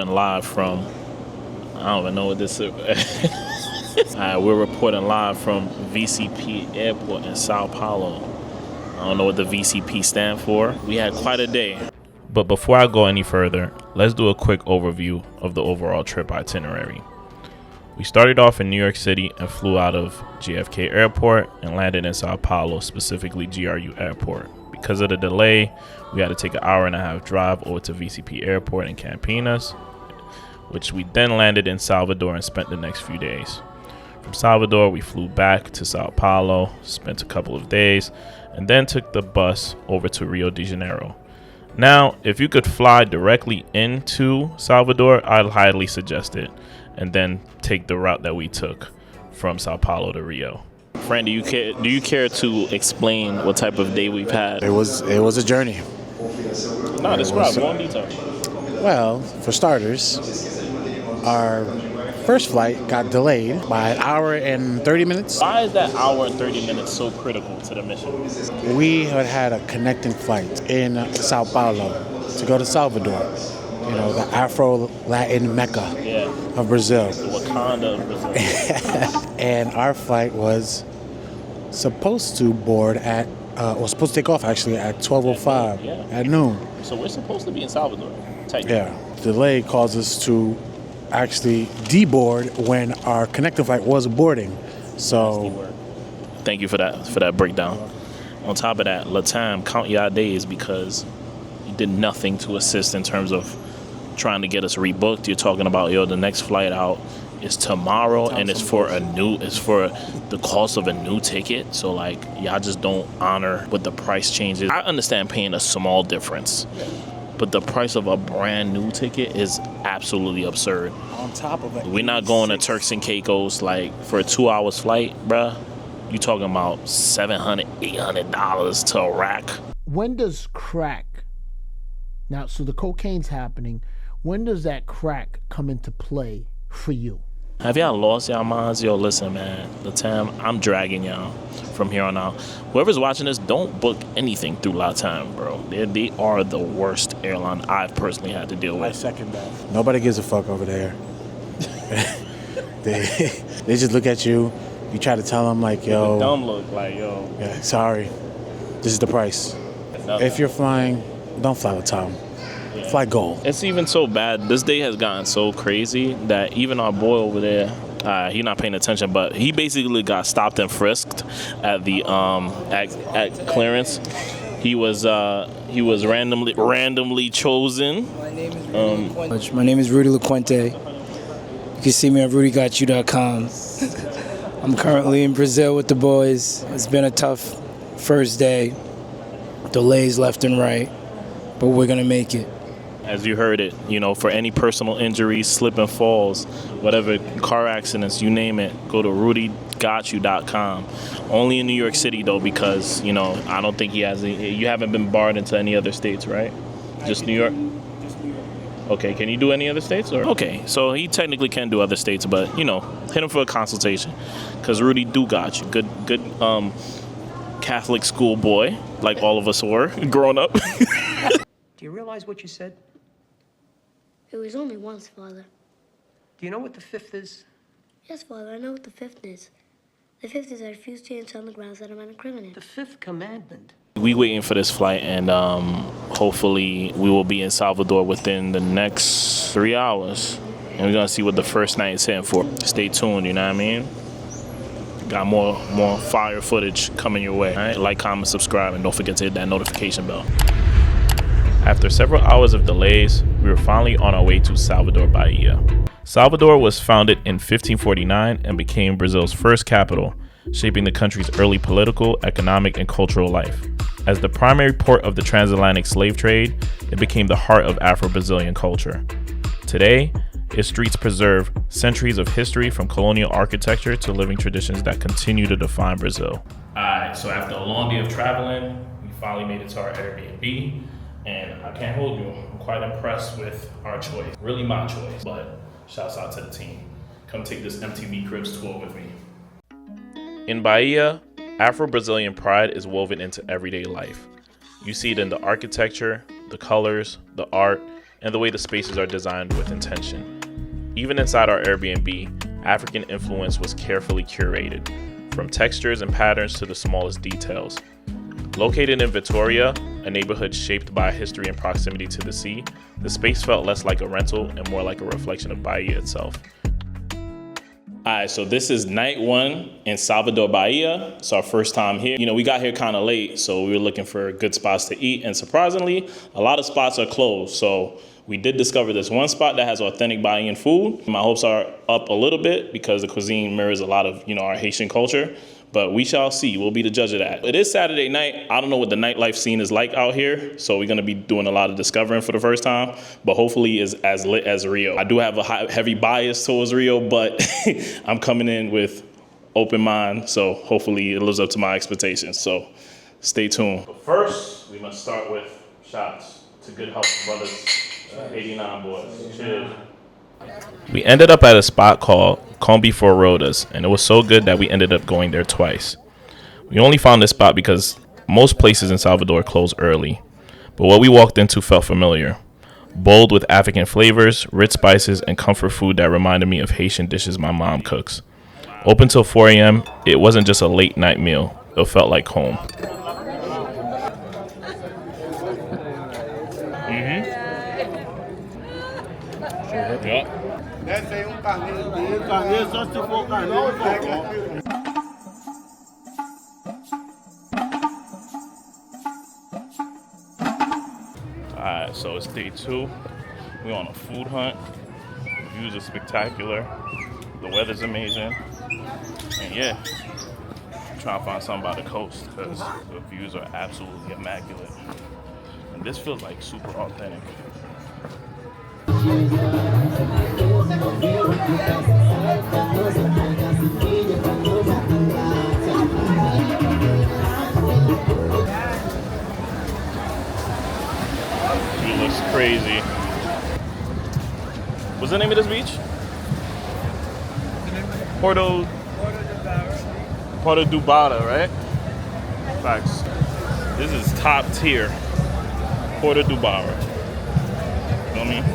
reporting live from, I don't even know what this is. We're reporting live from VCP Airport in Sao Paulo. I don't know what the VCP stand for. We had quite a day. But before I go any further, let's do a quick overview of the overall trip itinerary. We started off in New York City and flew out of JFK Airport and landed in Sao Paulo, specifically GRU Airport. Because of the delay, we had to take an hour-and-a-half drive over to VCP Airport in Campinas, which we then landed in Salvador and spent the next few days. From Salvador, we flew back to Sao Paulo, spent a couple of days, and then took the bus over to Rio de Janeiro. Now, if you could fly directly into Salvador, I'd highly suggest it, and then take the route that we took from Sao Paulo to Rio. Fran, do you care to explain what type of day we've had? It was a journey. No, describe more in detail. Well, for starters, our first flight got delayed by an hour and 30 minutes. Why is that hour and 30 minutes so critical to the mission? We had a connecting flight in Sao Paulo to go to Salvador, the Afro-Latin Mecca of Brazil. The Wakanda of Brazil. And our flight was supposed to take off actually at 12:05 at noon. So we're supposed to be in Salvador. Yeah. Delay caused us to actually deboard when our connecting flight was boarding. So thank you for that breakdown. On top of that, Latam, count your days because you did nothing to assist in terms of trying to get us rebooked. You're talking about the next flight out is tomorrow and it's for the cost of a new ticket. So like y'all just don't honor what the price changes. I understand paying a small difference, but the price of a brand new ticket is absolutely absurd. On top of it, we're not going to Turks and Caicos like for a 2 hours flight, bruh. You talking about $700, $800 to Iraq. When does crack? Now, so the cocaine's happening. When does that crack come into play for you? Have y'all lost y'all minds? Yo, listen, man. Latam, I'm dragging y'all from here on out. Whoever's watching this, don't book anything through Latam, bro. They are the worst airline I've personally had to deal with. I second that. Nobody gives a fuck over there. They just look at you. You try to tell them like, yo. Dumb look, like, yo. Yeah, sorry. This is the price. If you're flying, don't fly Latam. Fly Gold. It's even so bad. This day has gotten so crazy that even our boy over there, he's not paying attention, but he basically got stopped and frisked at the at clearance. He was randomly chosen. My name is Rudy LaQuente. You can see me at rudygotyu.com. I'm currently in Brazil with the boys. It's been a tough first day. Delays left and right, but we're gonna make it. As you heard it, for any personal injuries, slip and falls, whatever, car accidents, you name it, go to rudygotyu.com. Only in New York City, though, because, I don't think you haven't been barred into any other states, right? Just New York? Okay, can you do any other states? Okay, so he technically can do other states, but, hit him for a consultation, because Rudy do got you. Good Catholic school boy, like all of us were, growing up. Do you realize what you said? It was only once, Father. Do you know what the fifth is? Yes, Father, I know what the fifth is. The fifth is I refuse to answer on the grounds that I'm an criminal. The fifth commandment. We waiting for this flight, and hopefully we will be in Salvador within the next 3 hours. And we're going to see what the first night is hitting for. Stay tuned, you know what I mean? Got more fire footage coming your way. All right? Like, comment, subscribe, and don't forget to hit that notification bell. After several hours of delays, we were finally on our way to Salvador Bahia. Salvador was founded in 1549 and became Brazil's first capital, shaping the country's early political, economic, and cultural life. As the primary port of the transatlantic slave trade, it became the heart of Afro-Brazilian culture. Today, its streets preserve centuries of history from colonial architecture to living traditions that continue to define Brazil. Alright, so after a long day of traveling, we finally made it to our Airbnb. And I can't hold you, I'm quite impressed with our choice. Really my choice, but shouts out to the team. Come take this MTV Cribs tour with me. In Bahia, Afro-Brazilian pride is woven into everyday life. You see it in the architecture, the colors, the art, and the way the spaces are designed with intention. Even inside our Airbnb, African influence was carefully curated, from textures and patterns to the smallest details. Located in Victoria, a neighborhood shaped by history and proximity to the sea, the space felt less like a rental and more like a reflection of Bahia itself. All right, so this is night one in Salvador, Bahia. It's our first time here. You know, we got here kind of late, so we were looking for good spots to eat. And surprisingly, a lot of spots are closed. So we did discover this one spot that has authentic Bahian food. My hopes are up a little bit because the cuisine mirrors a lot of, our Haitian culture. But we shall see. We'll be the judge of that. It is Saturday night. I don't know what the nightlife scene is like out here, so we're going to be doing a lot of discovering for the first time, but hopefully is as lit as Rio. I do have a heavy bias towards Rio, but I'm coming in with open mind, so hopefully it lives up to my expectations. So stay tuned. But first, we must start with shots to Good Health Brothers, 89 boys. Cheers. We ended up at a spot called Combi for Rodas, and it was so good that we ended up going there twice. We only found this spot because most places in Salvador close early, but what we walked into felt familiar. Bold with African flavors, rich spices, and comfort food that reminded me of Haitian dishes my mom cooks. Open till 4 a.m., it wasn't just a late night meal, it felt like home. Yep. Alright, so it's day 2. We're on a food hunt. The views are spectacular. The weather's amazing. And yeah, I'm trying to find something by the coast because the views are absolutely immaculate. And this feels like super authentic. It looks crazy. What's the name of this beach? Porto Dubara, right? Facts. This is top tier. Porto Dubara. You know what I mean?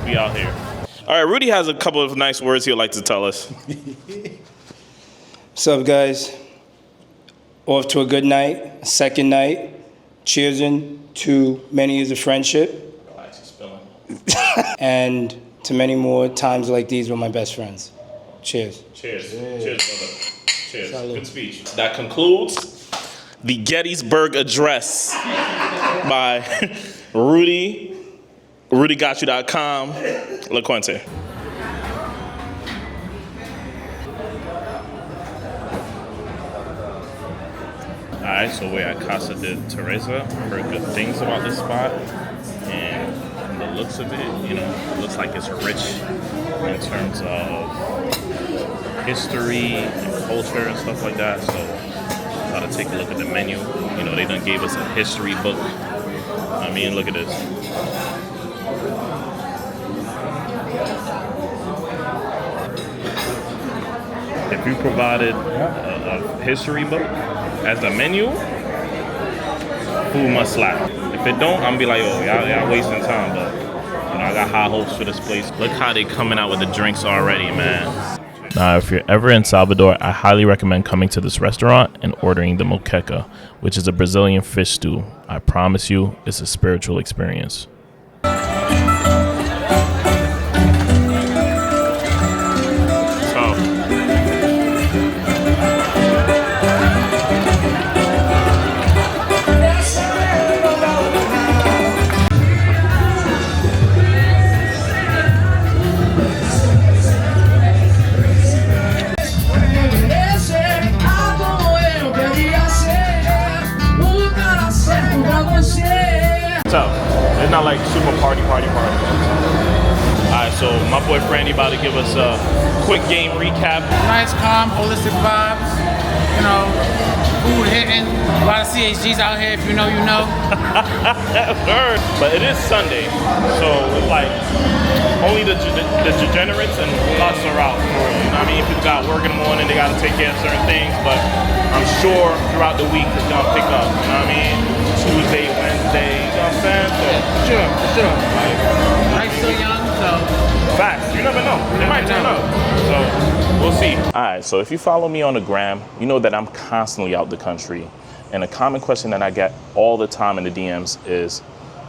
We out here. All right, Rudy has a couple of nice words he'd like to tell us. What's up, guys? Off to a good night, second night. Cheersing to many years of friendship. Relax, you're spilling. And to many more times like these with my best friends. Cheers. Cheers. Cheers, brother. Cheers. Salud. Good speech. That concludes the Gettysburg Address by Rudy, RudyGotYou.com, LaQuente. Alright, so we're at Casa de Teresa. Heard good things about this spot. And from the looks of it, it looks like it's rich in terms of history and culture and stuff like that. So I thought I'd take a look at the menu. They done gave us a history book. I mean, look at this. If you provided a history book as the menu, food must slap. If it don't, I'm gonna be like, oh, y'all wasting time. But I got high hopes for this place. Look how they coming out with the drinks already, man. Now, if you're ever in Salvador, I highly recommend coming to this restaurant and ordering the moqueca, which is a Brazilian fish stew. I promise you, it's a spiritual experience. It's not like super party. Alright, so my boy Franny about to give us a quick game recap. Nice, calm, holistic vibes. Food hitting. A lot of CHGs out here. If you know, you know. Word. But it is Sunday, so it's like only the degenerates and us are out for real. You know what I mean? People got work in the morning, they got to take care of certain things, but I'm sure throughout the week it's gonna pick up. You know what I mean? Tuesday, Wednesday. day. You know what I'm saying? So, For sure. Life's still young, so. facts. You never know. They might turn up. So we'll see. All right. So if you follow me on the gram, you know that I'm constantly out the country. And a common question that I get all the time in the DMs is,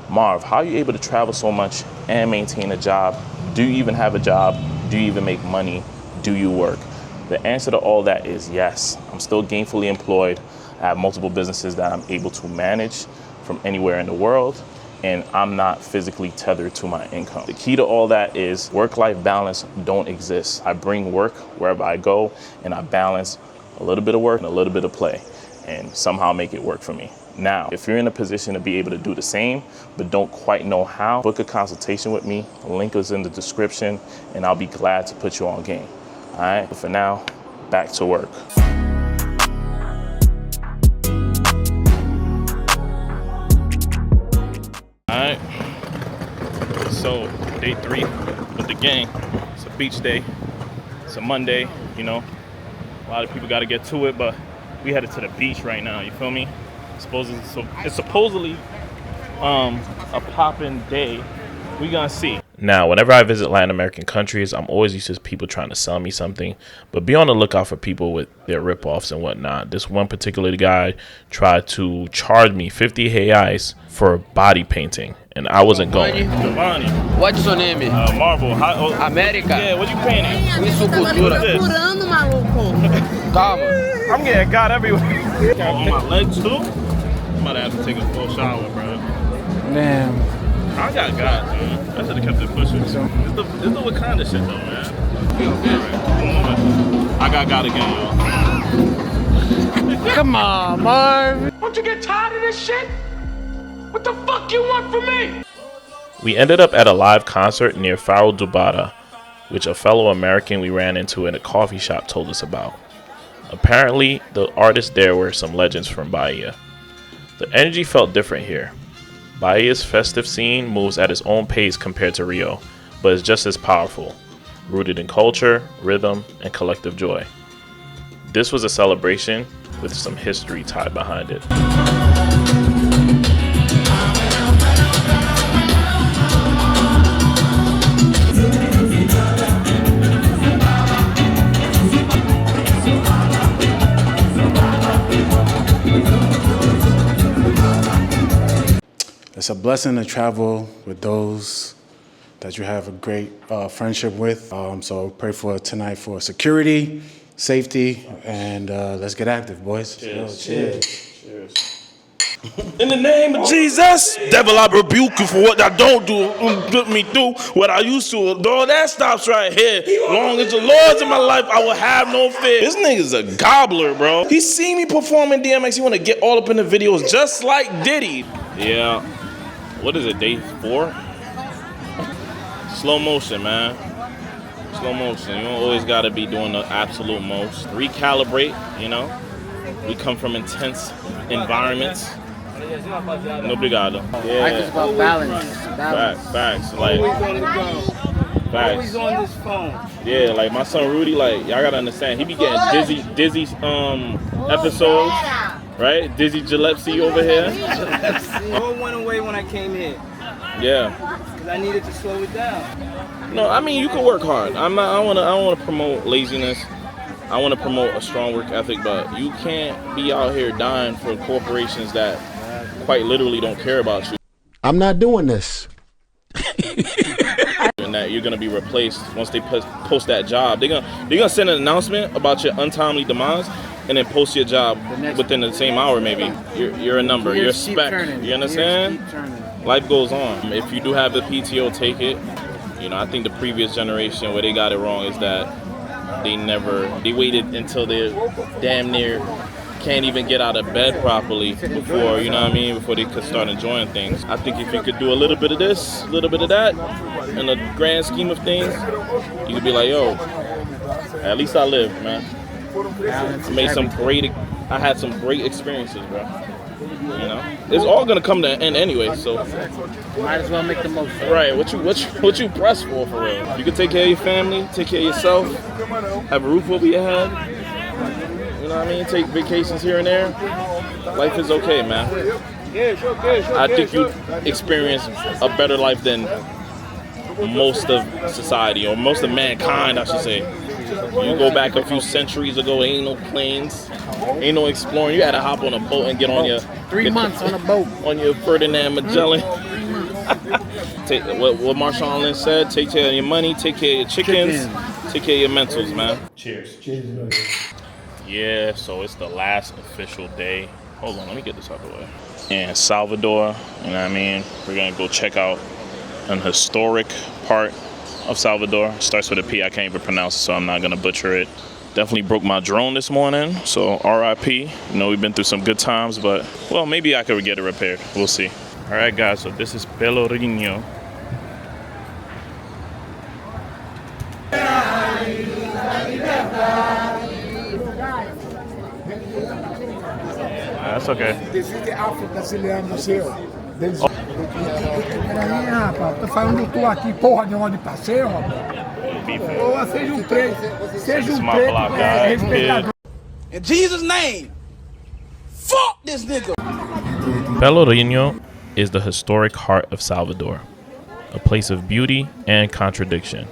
Marv, how are you able to travel so much and maintain a job? Do you even have a job? Do you even make money? Do you work? The answer to all that is yes. I'm still gainfully employed. I have multiple businesses that I'm able to manage from anywhere in the world, and I'm not physically tethered to my income. The key to all that is work-life balance don't exist. I bring work wherever I go, and I balance a little bit of work and a little bit of play, and somehow make it work for me. Now, if you're in a position to be able to do the same, but don't quite know how, book a consultation with me. The link is in the description, and I'll be glad to put you on game. All right, but for now, back to work. All right, so day 3 with the gang. It's a beach day. It's a Monday, you know. A lot of people got to get to it, but we headed to the beach right now. You feel me? It's supposedly a poppin' day. We gonna see. Now, whenever I visit Latin American countries, I'm always used to people trying to sell me something, but be on the lookout for people with their ripoffs and whatnot. This one particular guy tried to charge me 50 reais for body painting, and I wasn't going. Giovanni. What's your name? Marvel. America. Yeah, what you painting? Isso cultura. Calma. I'm getting got everywhere. On my legs too? I'm about to have to take a full shower, bro. Damn. I got God, man. I should have kept it pushing. It's the Wakanda shit, though, man. I got God again, y'all. Come on, Marv. Don't you get tired of this shit? What the fuck you want from me? We ended up at a live concert near Farol do Barra, which a fellow American we ran into in a coffee shop told us about. Apparently, the artists there were some legends from Bahia. The energy felt different here. Bahia's festive scene moves at its own pace compared to Rio, but is just as powerful, rooted in culture, rhythm, and collective joy. This was a celebration with some history tied behind it. It's a blessing to travel with those that you have a great friendship with. So pray for tonight for security, safety, and let's get active, boys. Cheers. Cheers. In the name of Jesus, devil, I rebuke you for what I don't do. Put me through what I used to. Though that stops right here. Long as the Lord's in my life, I will have no fear. This nigga's a gobbler, bro. He see me performing DMX. He want to get all up in the videos just like Diddy. Yeah. What is it, day 4? Slow motion, man. Slow motion. You don't always got to be doing the absolute most. Recalibrate, you know. We come from intense environments. No obrigado. Yeah. Life is about balance. Facts. Like, facts. Always on this phone. Yeah, like my son Rudy, like, y'all gotta understand, he be getting dizzy episodes, right? Dizzy Gillespie over here. It all went away when I came here. Yeah. Because I needed to slow it down. No, I mean, you can work hard. I don't wanna promote laziness. I want to promote a strong work ethic, but you can't be out here dying for corporations that quite literally don't care about you. I'm not doing this. And that you're gonna be replaced once they post that job. They're gonna send an announcement about your untimely demise, and then post your job within the same hour. Maybe you're a number. You're a spec. You understand? Life goes on. If you do have the PTO, take it. You know, I think the previous generation where they got it wrong is that they waited until they're damn near can't even get out of bed properly before, you know what I mean, before they could start enjoying things. I think if you could do a little bit of this, a little bit of that, in the grand scheme of things, you could be like, yo, at least I lived, man. I had some great experiences, bro. You know, it's all gonna come to an end anyway, so Might as well make the most of it. right. What you press for real? You can take care of your family, take care of yourself, have a roof over your head. You know what I mean? Take vacations here and there. Life is okay, man. I think you experience a better life than most of society, or most of mankind, I should say. You go back a few centuries ago, ain't no planes, ain't no exploring. You had to hop on a boat and get on your 3 months on a boat. on your Ferdinand Magellan. Take what Marshawn Lynch said: take care of your money, take care of your chickens, take care of your mentals, man. Cheers. Cheers. Yeah, so it's the last official day. Hold on, let me get this out of the way. In Salvador, you know what I mean? We're gonna go check out an historic part of Salvador. It starts with a P. I can't even pronounce it, so I'm not gonna butcher it. Definitely broke my drone this morning, so RIP. You know, we've been through some good times, but, well, maybe I could get it repaired. We'll see. All right, guys, so this is Pelourinho. That's okay. Existe África Brasileira Museu. Deles. Peraí, rapaz, tô falando que eu tô aqui, porra nenhuma de passeio, rapaz. Ou seja um preto, respeitador. In Jesus' name, fuck this nigga. Pelourinho is the historic heart of Salvador, a place of beauty and contradiction.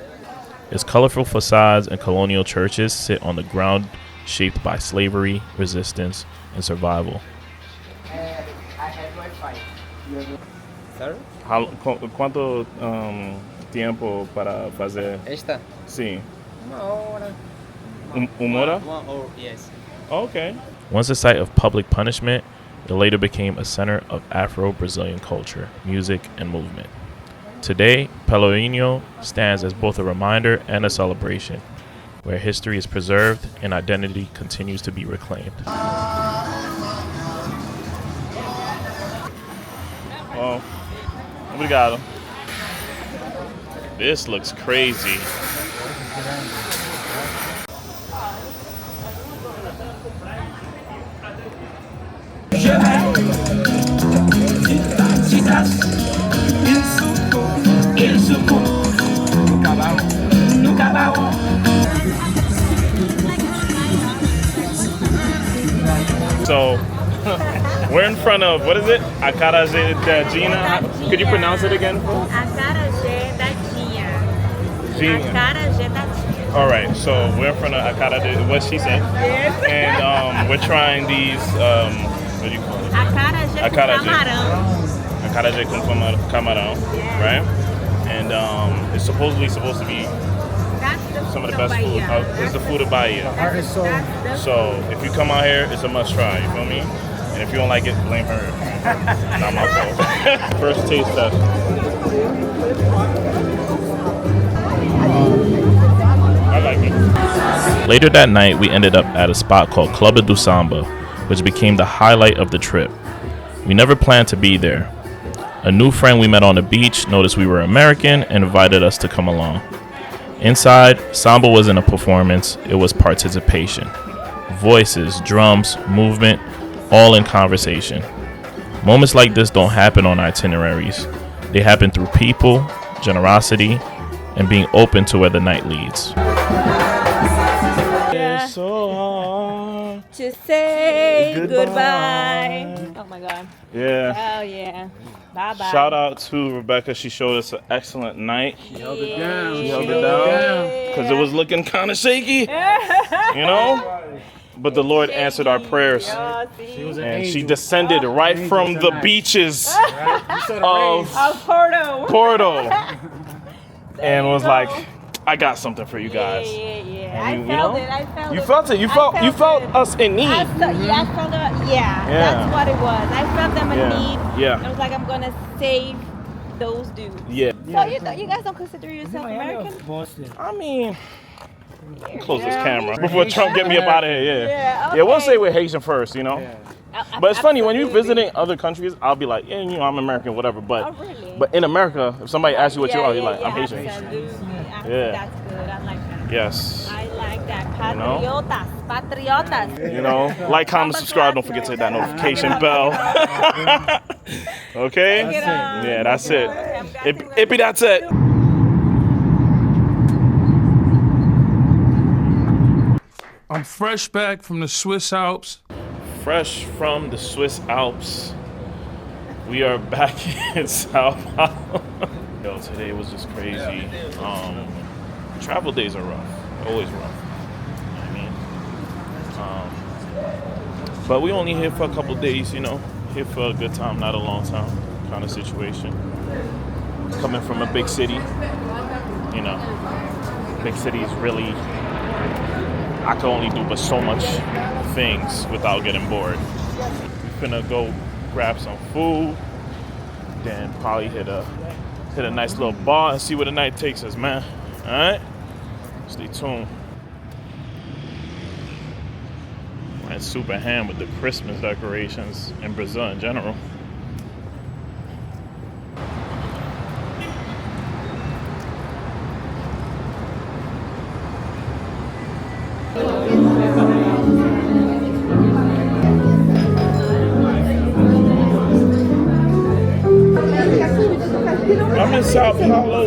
Its colorful facades and colonial churches sit on the ground shaped by slavery, resistance, and survival. ¿Cuánto tiempo para fazer? Esta? Sim. Uma hora. Uma hora? 1 hour, yes. Oh, okay. Once a site of public punishment, it later became a center of Afro-Brazilian culture, music, and movement. Today, Pelourinho stands as both a reminder and a celebration, where history is preserved and identity continues to be reclaimed. Well, obrigado. This looks crazy. So, we're in front of, what is it? Acarajé da Gina? Could you pronounce it again? Acarajé da Gina. Gina. Acarajé da Gina. All right, so we're in front of Acarajé, what she said. Yes. And we're trying these, what do you call it? Acarajé com camarão. Acarajé com camarão, right? And it's supposedly supposed to be some of the best food. It's the food of Bahia. So if you come out here, it's a must try. You feel me? And if you don't like it, blame her. Not my fault. First taste test. I like it. Later that night, we ended up at a spot called Clube do Samba, which became the highlight of the trip. We never planned to be there. A new friend we met on the beach noticed we were American and invited us to come along. Inside, Samba wasn't a performance, it was participation. Voices, drums, movement, all in conversation. Moments like this don't happen on itineraries. They happen through people, generosity, and being open to where the night leads. It's so hard to say goodbye. Oh my God. Yeah. Oh yeah. Bye bye. Shout out to Rebecca. She showed us an excellent night. She held it down. She held it down because it was looking kind of shaky, you know? But the Lord answered our prayers. And she descended right from the beaches of Porto. And was like, I got something for you guys. Yeah. And I felt it. I felt you it. felt it. You felt us in need. I felt it. That's what it was. I felt them in need. Yeah. I was like, I'm gonna save those dudes. Yeah. So you guys don't consider yourself American? I mean, close this camera before Trump get me up out of here. Yeah, Yeah, we'll okay. say we're Haitian first, you know. But it's funny when you're visiting other countries, I'll be like, yeah, you know, I'm American, whatever. But but in America, if somebody asks you what you are, you're like, I'm Haitian. Absolutely. Yeah. That's good. I like that. Yes. I like that. know? Patriotas. You know, like, comment, subscribe. Don't forget to hit that notification bell. Okay? Yeah, that's it. Ippy, that's it. I'm fresh back from the Swiss Alps. Fresh from the Swiss Alps. We are back in Sao Paulo. Yo, today was just crazy. Travel days are rough. Always rough. You know what I mean? But we only here for a couple days, you know. Here for a good time, not a long time kind of situation. Coming from a big city, you know. Big cities really, I can only do but so much things without getting bored. We're finna go grab some food, then probably hit a nice little bar and see where the night takes us, man. All right, stay tuned. Went super ham with the Christmas decorations in Brazil in general. I'm in Sao Paulo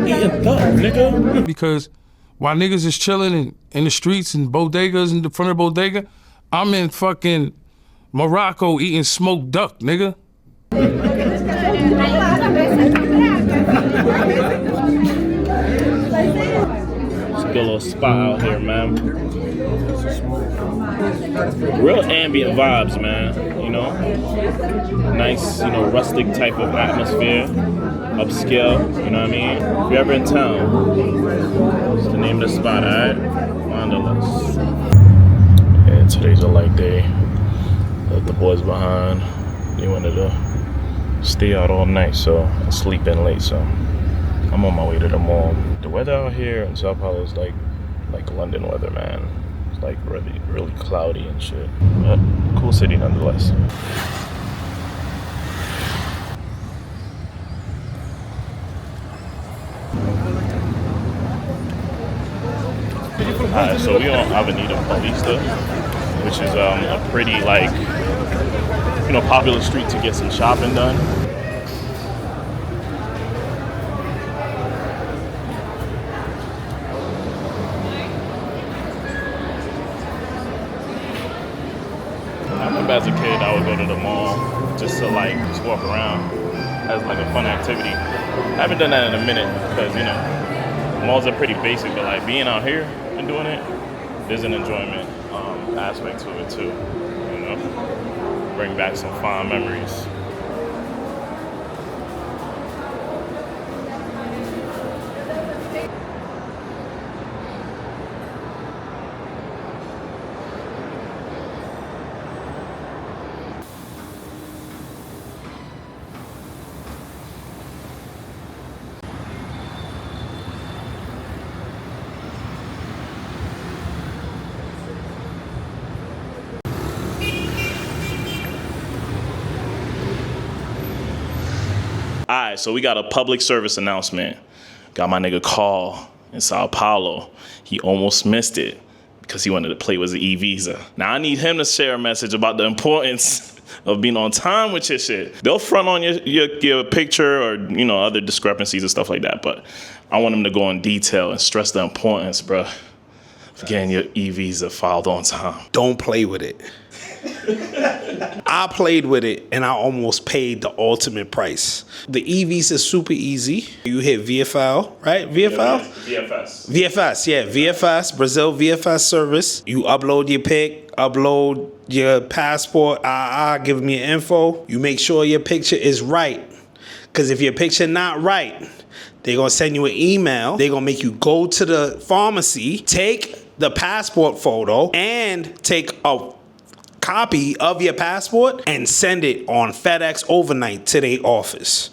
eating duck, nigga. Because while niggas is chilling in the streets and bodegas in the front of the bodega, I'm in fucking Morocco eating smoked duck, nigga. It's a good little spot out here, man. Real ambient vibes, man. You know, nice, you know, rustic type of atmosphere, upscale. You know what I mean? If you're ever in town, it's the name of the spot, alright? Wanderlust. Yeah, today's a light day. Left the boys behind. They wanted to stay out all night, so I sleep in late. So I'm on my way to the mall. The weather out here in Sao Paulo is like London weather, man. Like really, really cloudy and shit. But cool city nonetheless. Alright, so we on Avenida Paulista, which is a pretty popular street to get some shopping done. As a kid, I would go to the mall just to walk around as like a fun activity. I haven't done that in a minute because, you know, malls are pretty basic, but like being out here and doing it, there's an enjoyment aspect to it too, you know, bring back some fond memories. All right, so we got a public service announcement. Got my nigga Carl in Sao Paulo. He almost missed it because he wanted to play with the e-visa. Now I need him to share a message about the importance of being on time with your shit. They'll front on your picture or, you know, other discrepancies and stuff like that, but I want him to go in detail and stress the importance, bro, of getting your e-visa filed on time. Don't play with it. I played with it and I almost paid the ultimate price. The e-visa is super easy. You hit VFL, right? VFL? VFS, yeah. VFS, Brazil VFS service. You upload your pic, upload your passport, give me your info. You make sure your picture is right. Because if your picture not right, they're going to send you an email. They're going to make you go to the pharmacy, take the passport photo, and take a copy of your passport and send it on FedEx overnight to their office.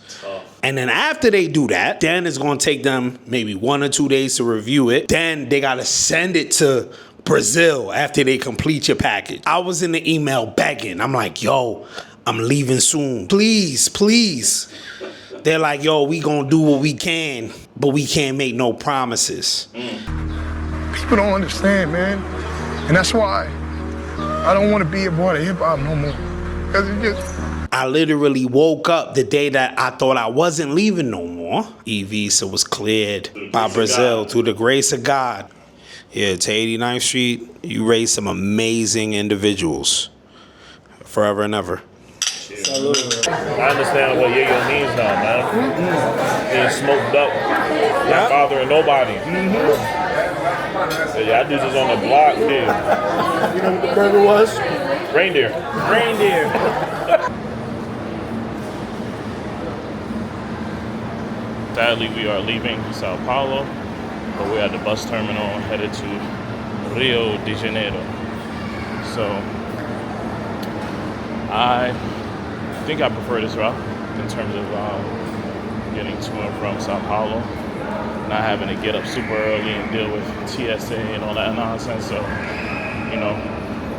And then after they do that, then it's going to take them maybe 1 or 2 days to review it. Then they got to send it to Brazil after they complete your package. I was in the email begging. I'm like, yo, I'm leaving soon. Please, please. They're like, yo, we going to do what we can, but we can't make no promises. People don't understand, man. And that's why I don't want to be a part of hip-hop no more. Because it just... I literally woke up the day that I thought I wasn't leaving no more. E-visa was cleared by Brazil through the grace of God. Yeah, to 89th Street, you raised some amazing individuals. Forever and ever. I understand what Yayo means now, man. Being smoked up, not bothering nobody. So y'all dudes is on the block, dude. You know what the burger was? Reindeer. Sadly, we are leaving Sao Paulo, but we're at the bus terminal headed to Rio de Janeiro. So I think I prefer this route in terms of getting to and from Sao Paulo, not having to get up super early and deal with TSA and all that nonsense. So, you know,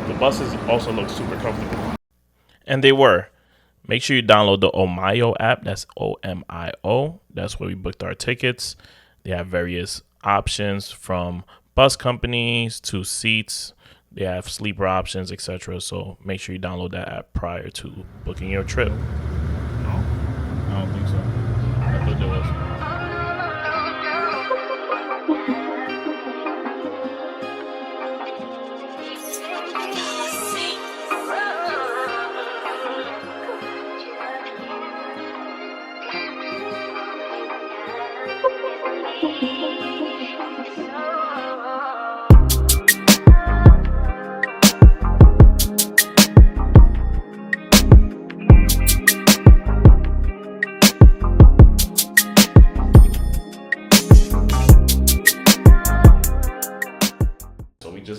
the buses also look super comfortable. And they were. Make sure you download the Omio app. That's OMIO. That's where we booked our tickets. They have various options from bus companies to seats. They have sleeper options, etc. So make sure you download that app prior to booking your trip. No? I don't think so. I thought there was.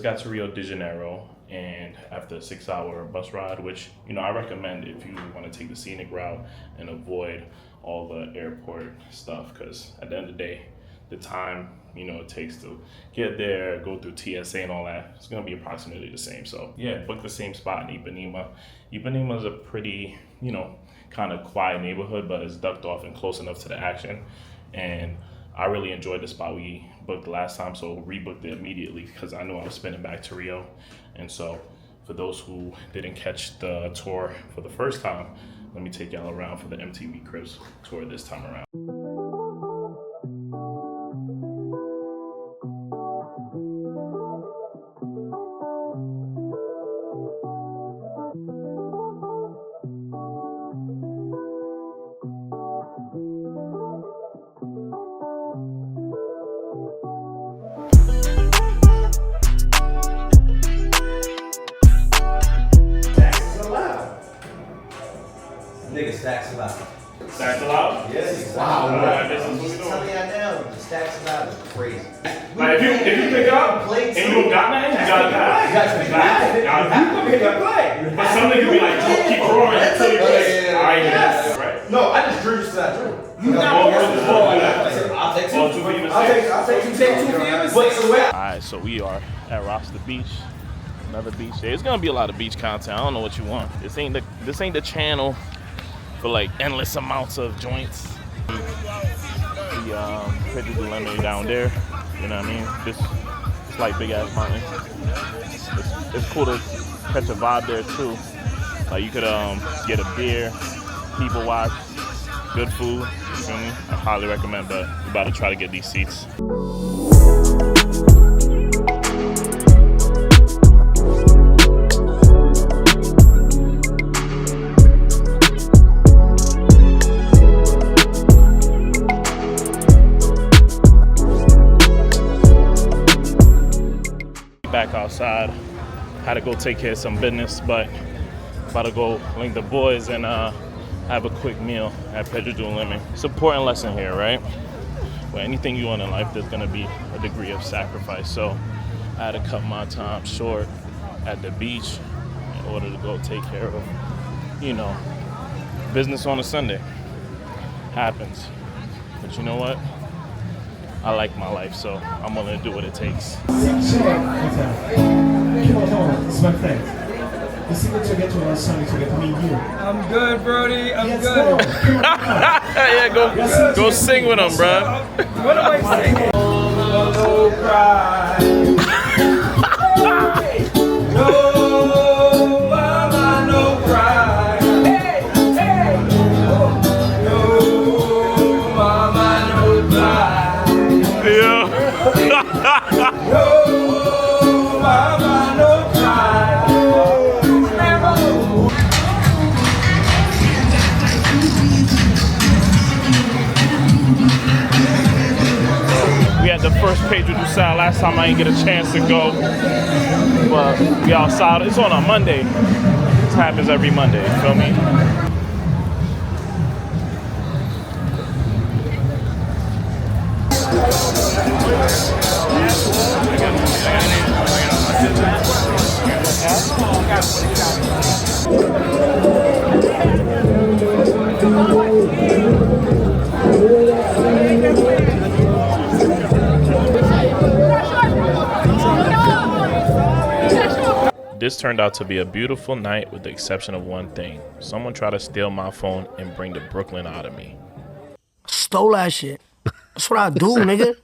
Got to Rio de Janeiro, and after a 6-hour bus ride, which, you know, I recommend if you want to take the scenic route and avoid all the airport stuff, because at the end of the day, the time, you know, it takes to get there, go through TSA and all that, it's going to be approximately the same. So yeah, book the same spot in Ipanema. Ipanema is a pretty, you know, kind of quiet neighborhood, but it's ducked off and close enough to the action. And I really enjoyed the spot we booked last time, so rebooked it immediately because I knew I was spinning back to Rio. And so for those who didn't catch the tour for the first time, let me take y'all around for the MTV Cribs tour this time around. Nigga, stacks allowed. Stacks allowed? Yes. Wow. This is what we tell me right now. The stacks allowed is crazy. Like if you pick up and you don't got nothing, you gotta pass. You got to pick up play. But some niggas be like, keep throwing until you play. Right. No, I just drew to that drew. You got I'll take two. I'll take two. Alright, so we are at Rasta Beach. Another beach day. It's gonna be a lot of beach content. I don't know what you want. This ain't the channel for like endless amounts of joints. The Pedro do Leme down there. You know what I mean? It's like big ass mountain. It's cool to catch a vibe there too. Like you could get a beer, people watch, good food. You feel me? I highly recommend, but we're about to try to get these seats. Back outside, had to go take care of some business, but about to go link the boys and have a quick meal at Pedro do Leme. It's an important lesson here, right? Well, anything you want in life, there's gonna be a degree of sacrifice. So I had to cut my time short at the beach in order to go take care of, you know, business on a Sunday. Happens. But you know what? I like my life, so I'm willing to do what it takes. It's my friend. The signature get to one song to get me you. I'm good, Brody. I'm good. Yeah, go sing with him, bro. What am I singing? No cry. No, mama, no cry. Hey, hey. No, mama, no cry. Yeah. No, mama, no cry. scheduled to sell. Last time I didn't get a chance to go, but we outside. It's on a Monday. This happens every Monday. You feel me? This turned out to be a beautiful night with the exception of one thing. Someone tried to steal my phone and bring the Brooklyn out of me. Stole that shit. That's what I do, nigga.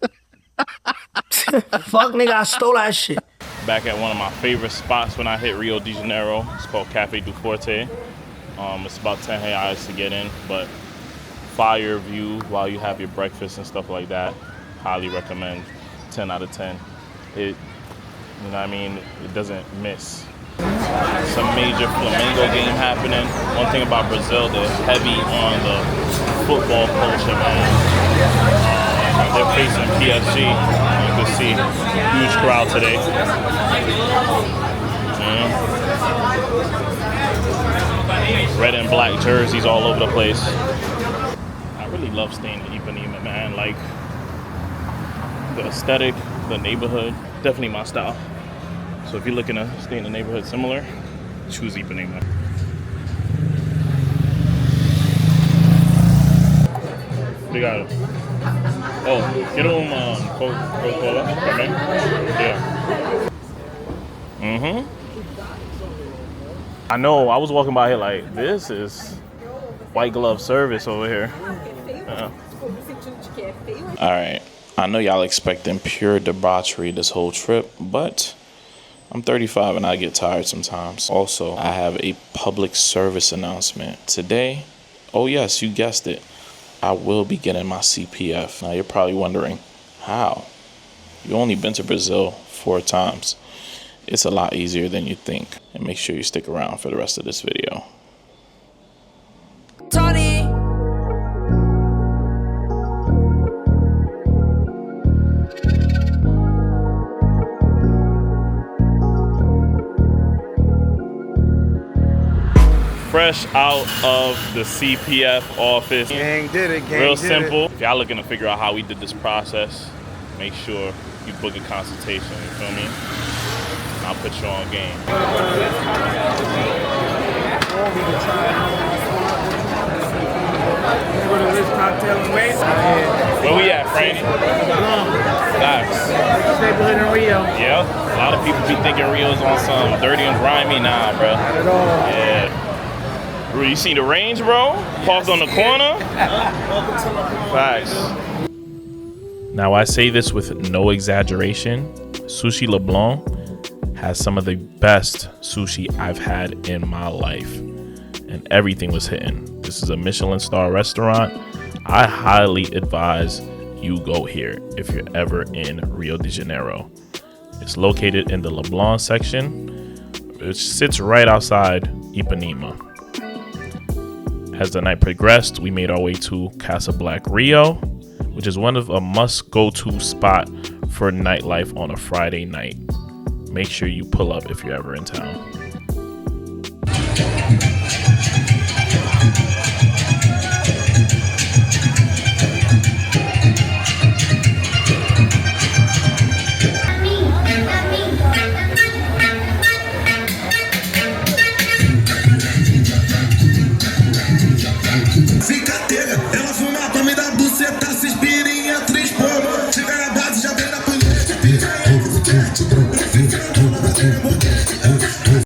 Fuck, nigga, I stole that shit. Back at one of my favorite spots when I hit Rio de Janeiro. It's called Cafe du Forte. It's about 10 reais to get in, but fire view while you have your breakfast and stuff like that. Highly recommend. 10 out of 10. You know what I mean? It doesn't miss. Some major Flamengo game happening. One thing about Brazil, they're heavy on the football culture, man. They're facing PSG. You can see huge crowd today. Red and black jerseys all over the place. I really love staying in Ipanema, man. Like the aesthetic, the neighborhood, definitely my style. So if you're looking to stay in a neighborhood similar, choose Ipanema. We got it. Oh, get them Coca-Cola, right? Yeah. I know, I was walking by here like, this is white glove service over here. All right, I know y'all expecting pure debauchery this whole trip, but I'm 35 and I get tired sometimes. Also, I have a public service announcement. Today, oh yes, you guessed it, I will be getting my CPF. Now you're probably wondering, how? You only been to Brazil 4 times. It's a lot easier than you think. And make sure you stick around for the rest of this video. Tony. Fresh out of the CPF office. Gang did it, gang Real did simple. it. If y'all looking to figure out how we did this process, make sure you book a consultation, you feel me? I'll put you on game. Where we at, Franny? Nice. Neighborhood in Rio. Yeah, a lot of people be thinking Rio's on some dirty and grimy now, bro. Not at all. Yeah. Bro, you see the range, bro? Parked on the corner? Facts. Now, I say this with no exaggeration. Sushi LeBlanc has some of the best sushi I've had in my life. And everything was hitting. This is a Michelin star restaurant. I highly advise you go here if you're ever in Rio de Janeiro. It's located in the LeBlanc section, which sits right outside Ipanema. As the night progressed, we made our way to Casa Black Rio, which is one of a must-go-to spot for nightlife on a Friday night. Make sure you pull up if you're ever in town.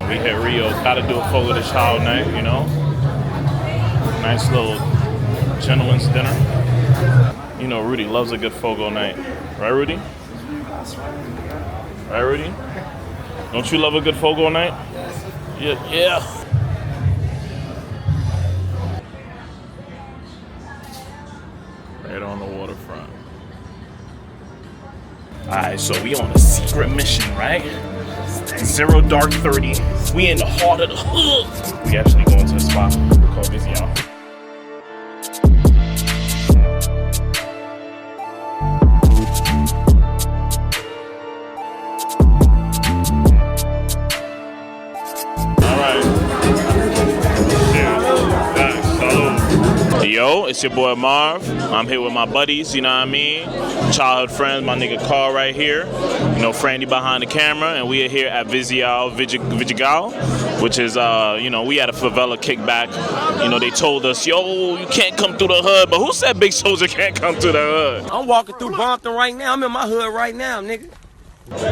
We hit Rio, gotta do a Fogo de Chao night, you know? Nice little gentleman's dinner. You know Rudy loves a good Fogo night. Right, Rudy? Right, Rudy? Don't you love a good Fogo night? Yeah, yeah. Right on the waterfront. Alright, so we on a secret mission, right? 0 dark 30. We in the heart of the hood. We actually going to the spot called Vizial. Yo, it's your boy Marv. I'm here with my buddies, you know what I mean? Childhood friends, my nigga Carl right here. You know, Franny behind the camera, and we are here at Vidigal, which is, you know, we had a favela kickback. You know, they told us, yo, you can't come through the hood. But who said Big Soldier can't come through the hood? I'm walking through Brompton right now. I'm in my hood right now, nigga.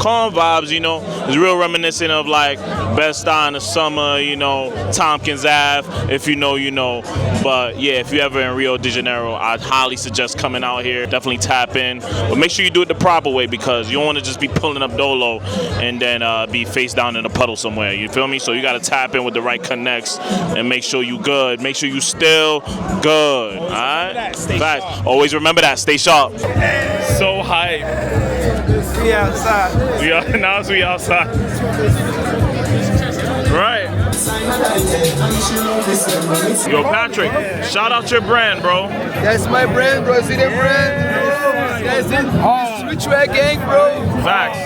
Calm vibes, you know. It's real reminiscent of like Bed-Stuy in the summer, you know, Tompkins Ave. If you know, you know. But yeah, if you're ever in Rio de Janeiro, I'd highly suggest coming out here. Definitely tap in. But make sure you do it the proper way because you don't want to just be pulling up Dolo and then be face down in a puddle somewhere. You feel me? So you got to tap in with the right connects and make sure you good. Make sure you still good. All right? Facts. Always remember that. Stay sharp. So hype. We outside. Now we outside. Right. Yo, Patrick, shout out your brand, bro. That's my brand, bro. See that brand? That's it. Switch Track Gang, bro. Facts.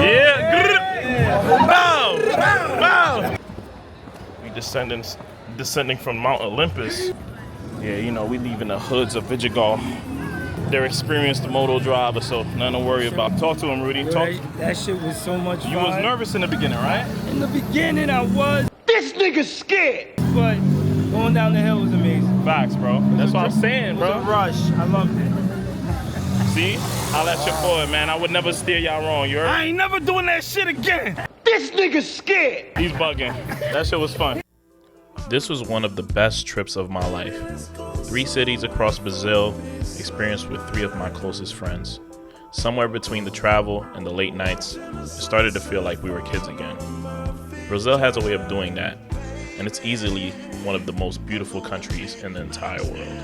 Yeah. Bow. Bow. We descending from Mount Olympus. Yeah, you know, we leaving the hoods of Vidigal. They're experienced moto driver, so nothing to worry about. Talk to him, Rudy. Talk. That shit was so much fun. You was nervous in the beginning, right? In the beginning, I was. This nigga's scared. But going down the hill was amazing. Facts, bro. That's what I'm saying, bro. It was a rush. I loved it. See? I'll let your boy, man. I would never steer y'all wrong. You heard? I ain't never doing that shit again. This nigga's scared. He's bugging. That shit was fun. This was one of the best trips of my life. 3 cities across Brazil, experienced with 3 of my closest friends. Somewhere between the travel and the late nights, it started to feel like we were kids again. Brazil has a way of doing that, and it's easily one of the most beautiful countries in the entire world.